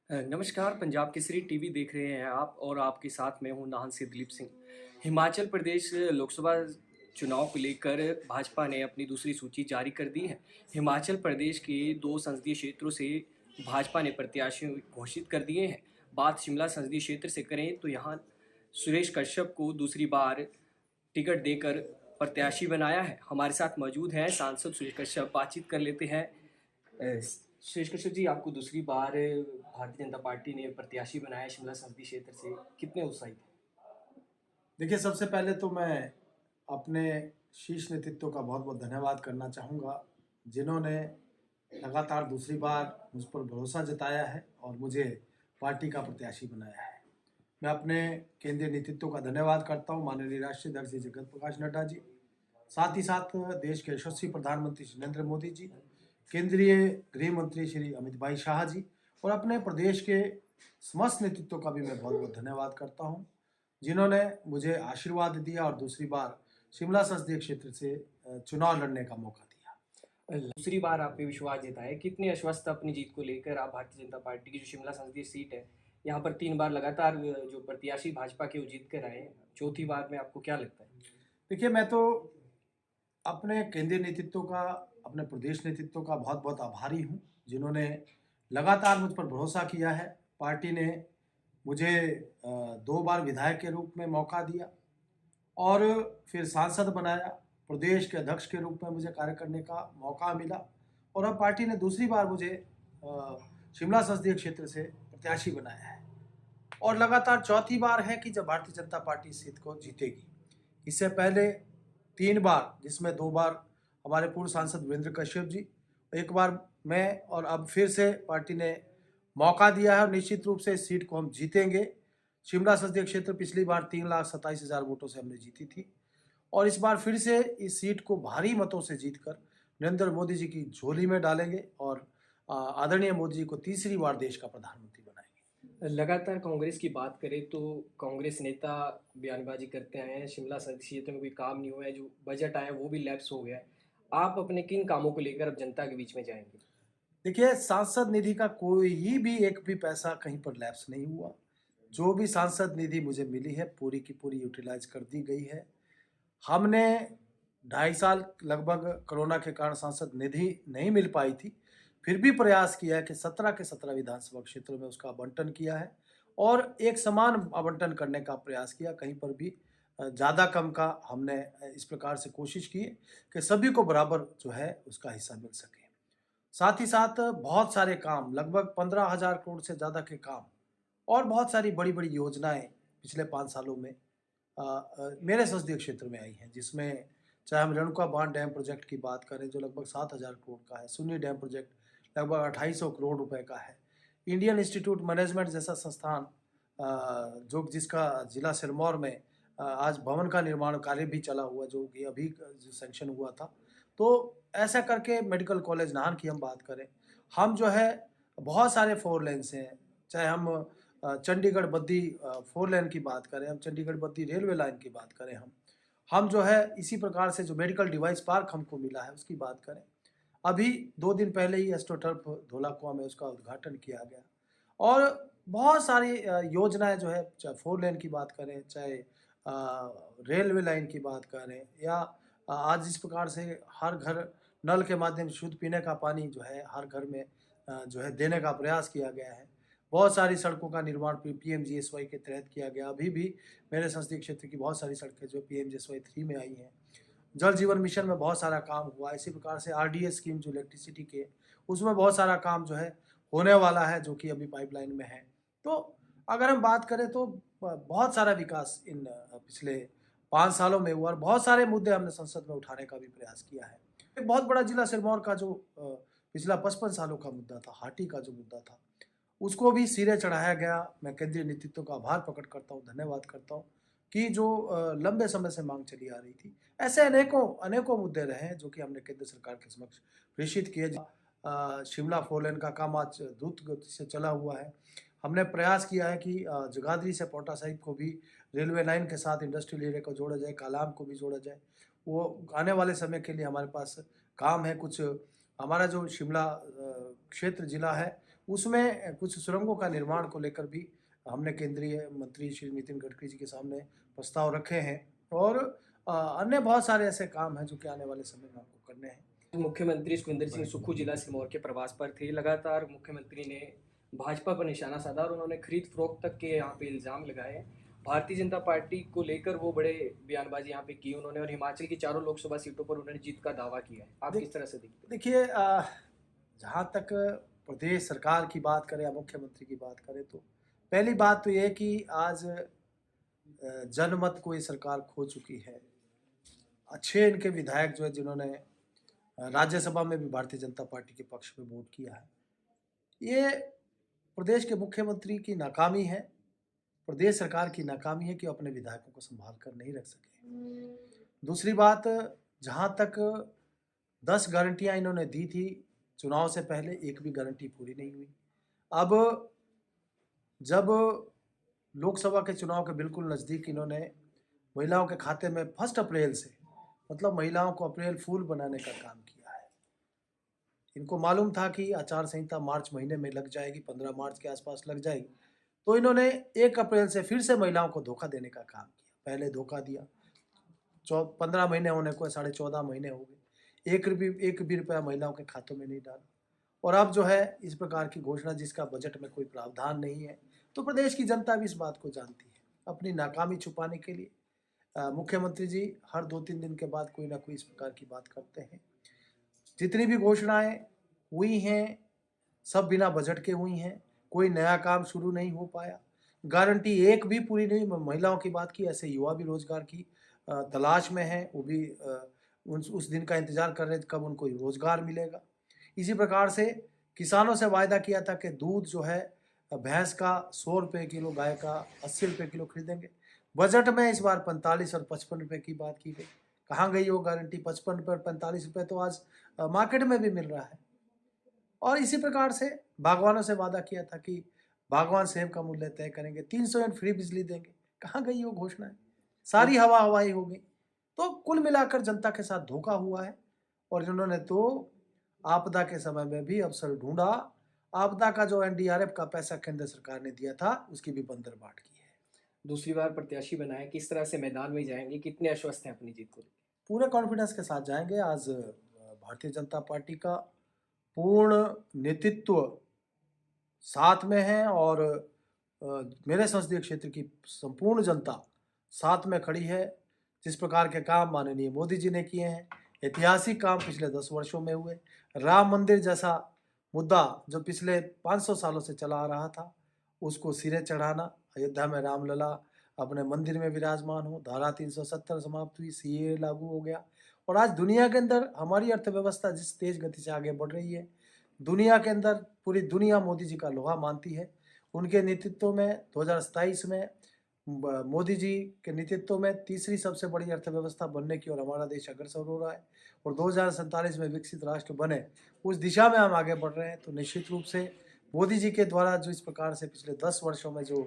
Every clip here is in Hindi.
नमस्कार, पंजाब केसरी टीवी देख रहे हैं आप और आपके साथ मैं हूँ नाहन से दिलीप सिंह। हिमाचल प्रदेश लोकसभा चुनाव को लेकर भाजपा ने अपनी दूसरी सूची जारी कर दी है। हिमाचल प्रदेश के 2 संसदीय क्षेत्रों से भाजपा ने प्रत्याशी घोषित कर दिए हैं। बात शिमला संसदीय क्षेत्र से करें तो यहाँ सुरेश कश्यप को दूसरी बार टिकट देकर प्रत्याशी बनाया है। हमारे साथ मौजूद हैं सांसद सुरेश कश्यप, बातचीत कर लेते हैं। सुरेश कश्यप जी, आपको दूसरी बार भारतीय जनता पार्टी ने प्रत्याशी बनाया शिमला संसदीय क्षेत्र से, कितने उत्साहित हैं? देखिए, सबसे पहले तो मैं अपने शीर्ष नेतृत्व का बहुत बहुत धन्यवाद करना चाहूँगा, जिन्होंने लगातार दूसरी बार मुझ पर भरोसा जताया है और मुझे पार्टी का प्रत्याशी बनाया है। मैं अपने केंद्रीय नेतृत्व का धन्यवाद करता हूँ, माननीय राष्ट्रीय अध्यक्ष श्री जगत प्रकाश नड्डा जी, साथ ही साथ देश के यशस्वी प्रधानमंत्री श्री नरेंद्र मोदी जी, केंद्रीय गृह मंत्री श्री अमित भाई शाह जी और अपने प्रदेश के समस्त नेतृत्व का भी मैं बहुत बहुत धन्यवाद करता हूँ, जिन्होंने मुझे आशीर्वाद दिया और दूसरी बार शिमला संसदीय क्षेत्र से चुनाव लड़ने का मौका दिया। दूसरी बार आप पे विश्वास जताया, कितने आश्वस्त अपनी जीत को लेकर आप भारतीय जनता पार्टी की जो शिमला संसदीय सीट है, यहाँ पर 3 बार लगातार जो प्रत्याशी भाजपा के वो जीत कर आए हैं, चौथी बार में आपको क्या लगता है? देखिए, मैं तो अपने केंद्रीय नेतृत्व का, अपने प्रदेश नेतृत्व का बहुत बहुत आभारी हूँ, जिन्होंने लगातार मुझ पर भरोसा किया है। पार्टी ने मुझे 2 बार विधायक के रूप में मौका दिया और फिर सांसद बनाया, प्रदेश के अध्यक्ष के रूप में मुझे कार्य करने का मौका मिला और अब पार्टी ने दूसरी बार मुझे शिमला संसदीय क्षेत्र से प्रत्याशी बनाया है और लगातार चौथी बार है कि जब भारतीय जनता पार्टी इस सीट को जीतेगी। इससे पहले 3 बार, जिसमें 2 बार हमारे पूर्व सांसद वीरेंद्र कश्यप जी, एक बार मैं, और अब फिर से पार्टी ने मौका दिया है और निश्चित रूप से इस सीट को हम जीतेंगे। शिमला संसदीय क्षेत्र पिछली बार 3,27,000 वोटों से हमने जीती थी और इस बार फिर से इस सीट को भारी मतों से जीतकर नरेंद्र मोदी जी की झोली में डालेंगे और आदरणीय मोदी जी को तीसरी बार देश का प्रधानमंत्री बनाएंगे। लगातार कांग्रेस की बात करें तो कांग्रेस नेता बयानबाजी करते आए हैं, शिमला संसदीय क्षेत्र में कोई काम नहीं हुआ है, जो बजट आया वो भी लैप्स हो गया है। आप अपने किन कामों को लेकर अब जनता के बीच में जाएंगे? देखिए, सांसद निधि का कोई भी एक भी पैसा कहीं पर लैप्स नहीं हुआ। जो भी सांसद निधि मुझे मिली है पूरी की पूरी यूटिलाइज कर दी गई है। हमने 2.5 साल लगभग कोरोना के कारण सांसद निधि नहीं मिल पाई थी, फिर भी प्रयास किया है कि 17 के 17 विधानसभा क्षेत्रों में उसका आवंटन किया है और एक समान आवंटन करने का प्रयास किया। कहीं पर भी ज़्यादा कम का हमने इस प्रकार से कोशिश की कि सभी को बराबर जो है उसका हिस्सा मिल सके। साथ ही साथ बहुत सारे काम, लगभग 15,000 करोड़ से ज़्यादा के काम और बहुत सारी बड़ी-बड़ी योजनाएँ पिछले 5 सालों में मेरे संसदीय क्षेत्र में आई हैं, जिसमें चाहे हम रेणुका बांध डैम प्रोजेक्ट की बात करें जो लगभग 7,000 करोड़ का है, सुन्नी डैम प्रोजेक्ट लगभग 2,250 करोड़ रुपए का है, इंडियन इंस्टीट्यूट मैनेजमेंट जैसा संस्थान जो जिसका जिला सिरमौर में आज भवन का निर्माण कार्य भी चला हुआ, जो कि अभी जो सैंक्शन हुआ था। तो ऐसा करके मेडिकल कॉलेज नाहन की हम बात करें, हम जो है बहुत सारे 4 लेन्स हैं, चाहे हम चंडीगढ़ बद्दी 4 लेन की बात करें, हम चंडीगढ़ बद्दी रेलवे लाइन की बात करें, हम जो है इसी प्रकार से जो मेडिकल डिवाइस पार्क हमको मिला है उसकी बात करें। अभी 2 दिन पहले ही एस्ट्रोटर्फ धौलाकुआं में उसका उद्घाटन किया गया और बहुत सारी योजनाएँ जो है, चाहे 4 लेन की बात करें, चाहे रेलवे लाइन की बात करें या आज इस प्रकार से हर घर नल के माध्यम से शुद्ध पीने का पानी जो है हर घर में जो है देने का प्रयास किया गया है। बहुत सारी सड़कों का निर्माण पीएमजीएसवाई के तहत किया गया। अभी भी मेरे संसदीय क्षेत्र की बहुत सारी सड़कें जो पीएमजीएसवाई 3 में आई हैं। जल जीवन मिशन में बहुत सारा काम हुआ। इसी प्रकार से आरडीएस स्कीम जो इलेक्ट्रिसिटी के, उसमें बहुत सारा काम जो है होने वाला है, जो कि अभी पाइपलाइन में है। तो अगर हम बात करें तो बहुत सारा विकास इन पिछले 5 सालों में हुआ और बहुत सारे मुद्दे हमने संसद में उठाने का भी प्रयास किया है। एक बहुत बड़ा जिला सिरमौर का जो पिछला 55 सालों का मुद्दा था, हाटी का जो मुद्दा था, उसको भी सिरे चढ़ाया गया। मैं केंद्रीय नेतृत्व का आभार प्रकट करता हूँ, धन्यवाद करता हूँ कि जो लंबे समय से मांग चली आ रही थी। ऐसे अनेकों अनेकों मुद्दे रहे हैं जो कि हमने केंद्र सरकार के समक्ष प्रेषित किए। शिमला 4 लेन का काम आज द्रुत गति से चला हुआ है। हमने प्रयास किया है कि जगाधरी से पांवटा साहिब को भी रेलवे लाइन के साथ इंडस्ट्रियल एरिया को जोड़ा जाए, कालाम को भी जोड़ा जाए। वो आने वाले समय के लिए हमारे पास काम है। कुछ हमारा जो शिमला क्षेत्र जिला है, उसमें कुछ सुरंगों का निर्माण को लेकर भी हमने केंद्रीय मंत्री श्री नितिन गडकरी जी के सामने प्रस्ताव रखे हैं और अन्य बहुत सारे ऐसे काम हैं जो कि आने वाले समय में आपको करने हैं। मुख्यमंत्री सुखविंदर सिंह सुक्खू जिला सिरमौर के प्रवास पर थे। लगातार मुख्यमंत्री ने भाजपा पर निशाना साधा और उन्होंने खरीद फरोख्त तक के यहाँ पे इल्जाम लगाए। भारतीय जनता पार्टी को लेकर वो बड़े बयानबाजी यहाँ पे की उन्होंने और हिमाचल की चारों लोकसभा सीटों पर उन्होंने जीत का दावा किया है। आप किस तरह से देखते हैं? देखिए, जहाँ तक प्रदेश सरकार की बात करें या मुख्यमंत्री की बात करें तो पहली बात तो ये कि आज जनमत को ये सरकार खो चुकी है। अच्छे इनके विधायक जो है जिन्होंने राज्यसभा में भी भारतीय जनता पार्टी के पक्ष में वोट किया है, ये प्रदेश के मुख्यमंत्री की नाकामी है, प्रदेश सरकार की नाकामी है कि अपने विधायकों को संभाल कर नहीं रख सके। दूसरी बात, जहाँ तक 10 गारंटियाँ इन्होंने दी थी चुनाव से पहले, एक भी गारंटी पूरी नहीं हुई। अब जब लोकसभा के चुनाव के बिल्कुल नज़दीक इन्होंने महिलाओं के खाते में 1 अप्रैल से, मतलब महिलाओं को अप्रैल फूल बनाने का काम किया है। इनको मालूम था कि आचार संहिता मार्च महीने में लग जाएगी, 15 मार्च के आसपास लग जाएगी, तो इन्होंने 1 अप्रैल से फिर से महिलाओं को धोखा देने का काम किया। पहले धोखा दिया, 15 महीने होने को 14.5 महीने हो गए, एक भी रुपया महिलाओं के खातों में नहीं डाला। और अब जो है इस प्रकार की घोषणा जिसका बजट में कोई प्रावधान नहीं है, तो प्रदेश की जनता भी इस बात को जानती है। अपनी नाकामी छुपाने के लिए मुख्यमंत्री जी हर 2-3 दिन के बाद कोई ना कोई इस प्रकार की बात करते हैं। जितनी भी घोषणाएं हुई हैं सब बिना बजट के हुई हैं, कोई नया काम शुरू नहीं हो पाया, गारंटी एक भी पूरी नहीं। महिलाओं की बात की, ऐसे युवा भी रोजगार की तलाश में हैं, वो भी उस दिन का इंतजार कर रहे थे कब उनको रोजगार मिलेगा। इसी प्रकार से किसानों से वायदा किया था कि दूध जो है भैंस का 100 रुपये किलो, गाय का 80 रुपये किलो खरीदेंगे। बजट में इस बार 45 और 55 रुपये की बात की गई। कहाँ गई वो गारंटी? 55 रुपये और 45 रुपये तो आज मार्केट में भी मिल रहा है। और इसी प्रकार से बागवानों से वादा किया था कि बागवान सेब का मूल्य तय करेंगे, 300 यूनिट फ्री बिजली देंगे। कहाँ गई वो घोषणाएं? सारी हवाई हो गई। तो कुल मिलाकर जनता के साथ धोखा हुआ है और जिन्होंने तो आपदा के समय में भी अवसर ढूंढा, आपदा का जो NDRF का पैसा केंद्र सरकार ने दिया था उसकी भी बंदरबाट की है। दूसरी बार प्रत्याशी बनाए, किस तरह से मैदान में जाएंगे, कितने आश्वस्त हैं अपनी जीत को? पूरे कॉन्फिडेंस के साथ जाएंगे। आज भारतीय जनता पार्टी का पूर्ण नेतृत्व साथ में है और मेरे संसदीय क्षेत्र की संपूर्ण जनता साथ में खड़ी है। जिस प्रकार के काम माननीय मोदी जी ने किए हैं, ऐतिहासिक काम पिछले 10 वर्षों में हुए, राम मंदिर जैसा मुद्दा जो पिछले 500 सालों से चला आ रहा था उसको सिरे चढ़ाना, अयोध्या में रामलला अपने मंदिर में विराजमान हो, धारा 370 समाप्त हुई, CAA लागू हो गया और आज दुनिया के अंदर हमारी अर्थव्यवस्था जिस तेज गति से आगे बढ़ रही है, दुनिया के अंदर पूरी दुनिया मोदी जी का लोहा मानती है। उनके नेतृत्व में 2027 में मोदी जी के नेतृत्व में तीसरी सबसे बड़ी अर्थव्यवस्था बनने की और हमारा देश अग्रसर हो रहा है और 2047 में विकसित राष्ट्र बने उस दिशा में हम आगे बढ़ रहे हैं। तो निश्चित रूप से मोदी जी के द्वारा जो इस प्रकार से पिछले 10 वर्षों में जो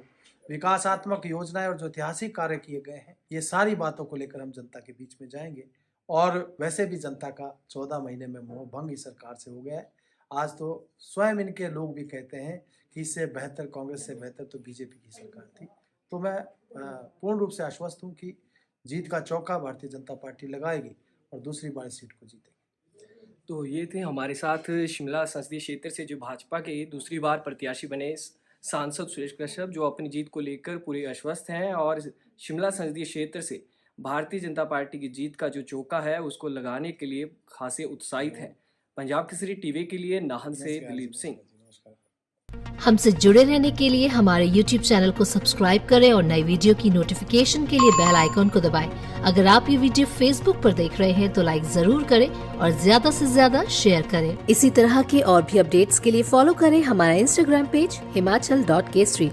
विकासात्मक योजनाएं और जो ऐतिहासिक कार्य किए गए हैं, ये सारी बातों को लेकर हम जनता के बीच में जाएंगे। और वैसे भी जनता का 14 महीने में मोह भंग इस सरकार से हो गया है। आज तो स्वयं इनके लोग भी कहते हैं कि इससे बेहतर, कांग्रेस से बेहतर तो बीजेपी की सरकार थी। तो मैं पूर्ण रूप से आश्वस्त हूँ कि जीत का चौका भारतीय जनता पार्टी लगाएगी और दूसरी बार सीट को जीतेगी। तो ये थे हमारे साथ शिमला संसदीय क्षेत्र से जो भाजपा के दूसरी बार प्रत्याशी बने सांसद सुरेश कश्यप, जो अपनी जीत को लेकर पूरे आश्वस्त हैं और शिमला संसदीय क्षेत्र से भारतीय जनता पार्टी की जीत का जो चौका है उसको लगाने के लिए खासे उत्साहित हैं। पंजाब केसरी टीवी के लिए नाहन से दिलीप सिंह। हमसे जुड़े रहने के लिए हमारे YouTube चैनल को सब्सक्राइब करें और नई वीडियो की नोटिफिकेशन के लिए बेल आइकॉन को दबाएं। अगर आप ये वीडियो Facebook पर देख रहे हैं तो लाइक जरूर करें और ज्यादा से ज्यादा शेयर करें। इसी तरह के और भी अपडेट्स के लिए फॉलो करें हमारा Instagram पेज himachal.kesari।